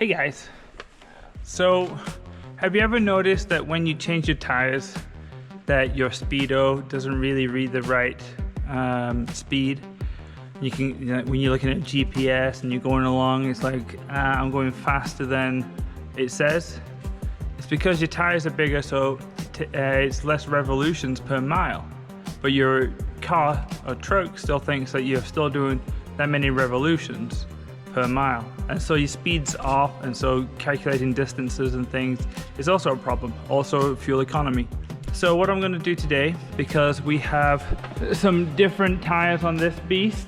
Hey guys, so have you ever noticed that when you change your tires that your speedo doesn't really read the right speed? You can, when you're looking at GPS and you're going along, it's like I'm going faster than it says. It's because your tires are bigger, so it's less revolutions per mile, but your car or truck still thinks that you're still doing that many revolutions per mile, and so your speed's off, and so calculating distances and things is also a problem. Also fuel economy. So what I'm going to do today, because we have some different tires on this beast,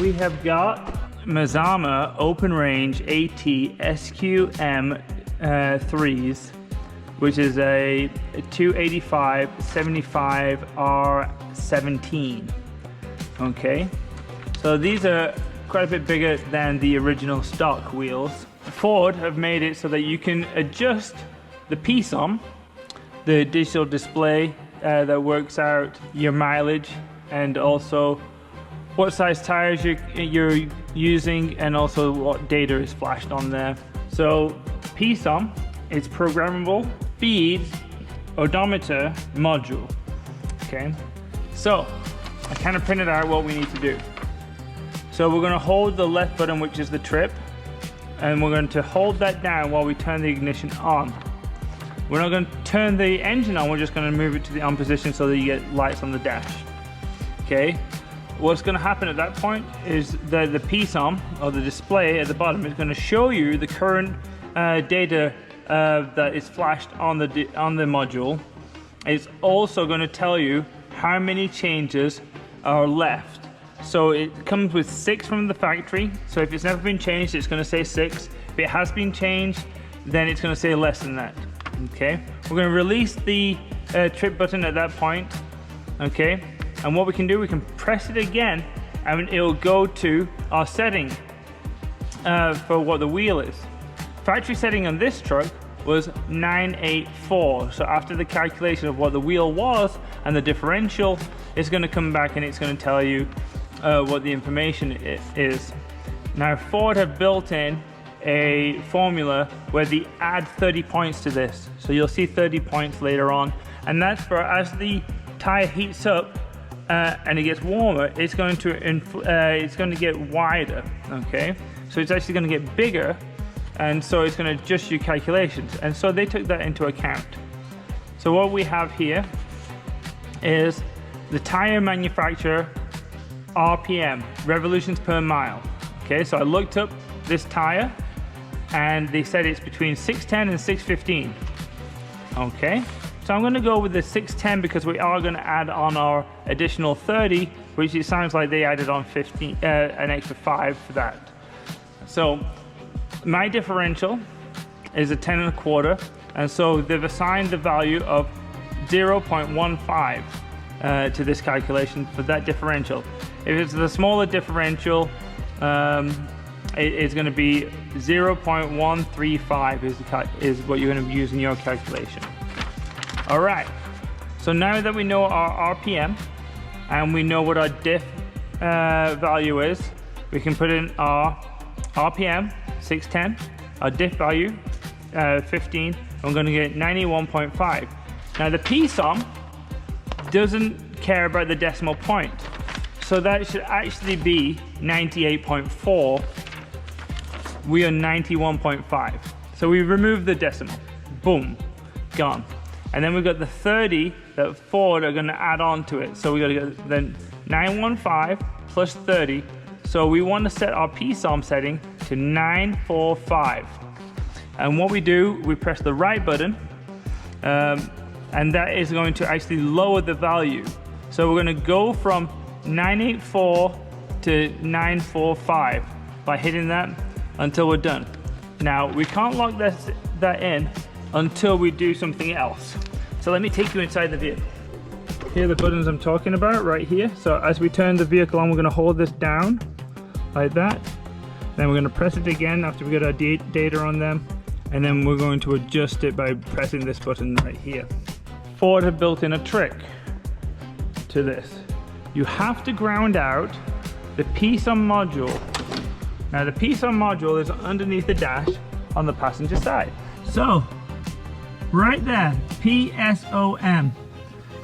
we have got Mazama Open Range AT SQM 3s, which is a 285 75 R17. Okay, so these are quite a bit bigger than the original stock wheels. Ford have made it so that you can adjust the PSOM, the digital display that works out your mileage and also what size tires you're using, and also what data is flashed on there. So PSOM is Programmable Speedometer Module. Okay, so I kind of printed out what we need to do. So we're going to hold the left button, which is the trip, and we're going to hold that down while we turn the ignition on. We're not going to turn the engine on, we're just going to move it to the on position so that you get lights on the dash. Okay, what's going to happen at that point is the PSOM, or the display at the bottom, is going to show you the current data that is flashed on the module. It's also going to tell you how many changes are left. So it comes with 6 from the factory. So if it's never been changed, it's going to say 6. If it has been changed, then it's going to say less than that. Okay, we're going to release the trip button at that point. Okay, and what we can do, we can press it again and it'll go to our setting for what the wheel is. Factory setting on this truck was 984. So after the calculation of what the wheel was and the differential, it's going to come back and it's going to tell you what the information is. Now Ford have built in a formula where they add 30 points to this. So you'll see 30 points later on, and that's for as the tire heats up and it gets warmer, it's going to get wider. Okay, so it's actually going to get bigger, and so it's going to adjust your calculations, and so they took that into account. So what we have here is the tire manufacturer RPM, revolutions per mile. Okay, so I looked up this tire and they said it's between 610 and 615. Okay, so I'm going to go with the 610 because we are going to add on our additional 30, which it sounds like they added on 15, an extra 5 for that. So my differential is a 10 1/4, and so they've assigned the value of 0.15 to this calculation for that differential. If it's the smaller differential, it's going to be 0.135 is what you're going to use in your calculation. All right, so now that we know our RPM and we know what our diff value is, we can put in our RPM 610, our diff value 15, and we're going to get 91.5. Now the PSOM doesn't care about the decimal point, so that should actually be 98.4. We are 91.5. So we remove the decimal. Boom, gone. And then we've got the 30 that Ford are going to add on to it. So we got to get then 915 plus 30. So we want to set our PSOM setting to 945. And what we do, we press the right button, and that is going to actually lower the value. So we're going to go from 984 to 945 by hitting that until we're done. Now we can't lock that in until we do something else. So let me take you inside the vehicle. Here are the buttons I'm talking about right here. So as we turn the vehicle on, we're going to hold this down like that. Then we're going to press it again after we get our data on them, and then we're going to adjust it by pressing this button right here. Ford have built in a trick to this. You have to ground out the PSOM module. Now the PSOM module is underneath the dash on the passenger side. So, right there, PSOM.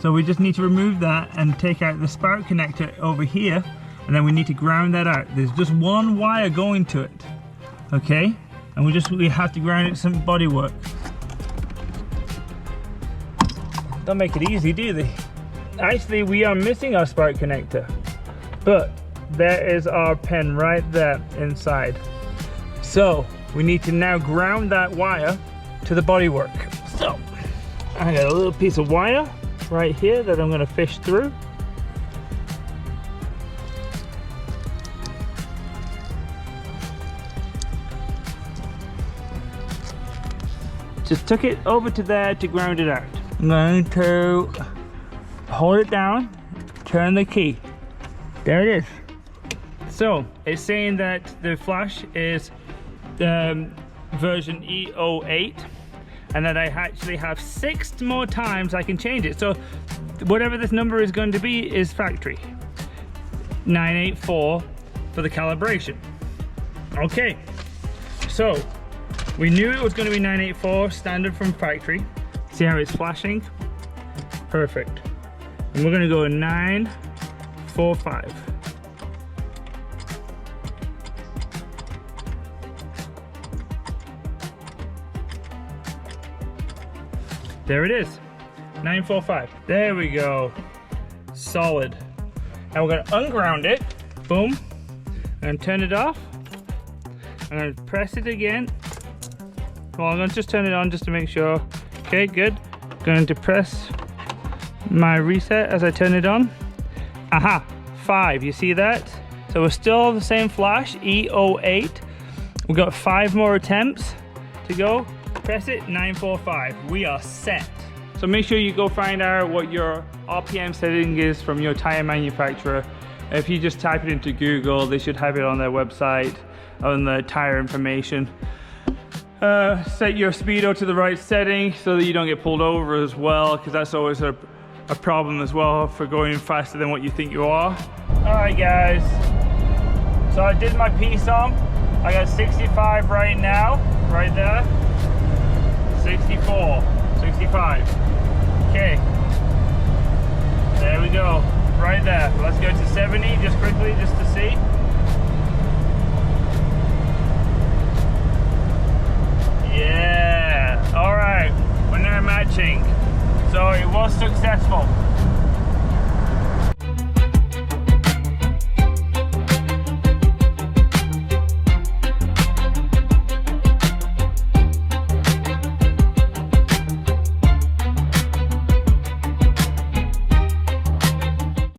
So we just need to remove that and take out the spark connector over here, and then we need to ground that out. There's just one wire going to it, okay? And we have to ground it to some bodywork. Don't make it easy, do they? Actually, we are missing our spark connector, but there is our pin right there inside. So we need to now ground that wire to the bodywork. So I got a little piece of wire right here that I'm going to fish through. Just took it over to there to ground it out. I'm going to hold it down, turn the key. There it is. So it's saying that the flash is version E08, and that I actually have 6 more times I can change it. So whatever this number is going to be is factory. 984 for the calibration. Okay, so we knew it was going to be 984 standard from factory. See how it's flashing? Perfect. And we're going to go 945. There it is, 945. There we go, solid. Now we're gonna unground it, boom, and turn it off. I'm gonna press it again. Well, I'm gonna just turn it on just to make sure. Okay, good. Going to press my reset as I turn it on. Aha, 5, you see that? So we're still the same flash, E08. We've got 5 more attempts to go. Press it, 945. We are set. So make sure you go find out what your RPM setting is from your tire manufacturer. If you just type it into Google, they should have it on their website, on the tire information. Set your speedo to the right setting so that you don't get pulled over as well, because that's always a problem as well for going faster than what you think you are. All right, guys. So I did my PSOM. I got 65 right now, right there. 64, 65. Okay, there we go, right there. Let's go to 70 just quickly, just to see. Yeah, all right, we're now matching. So it was successful.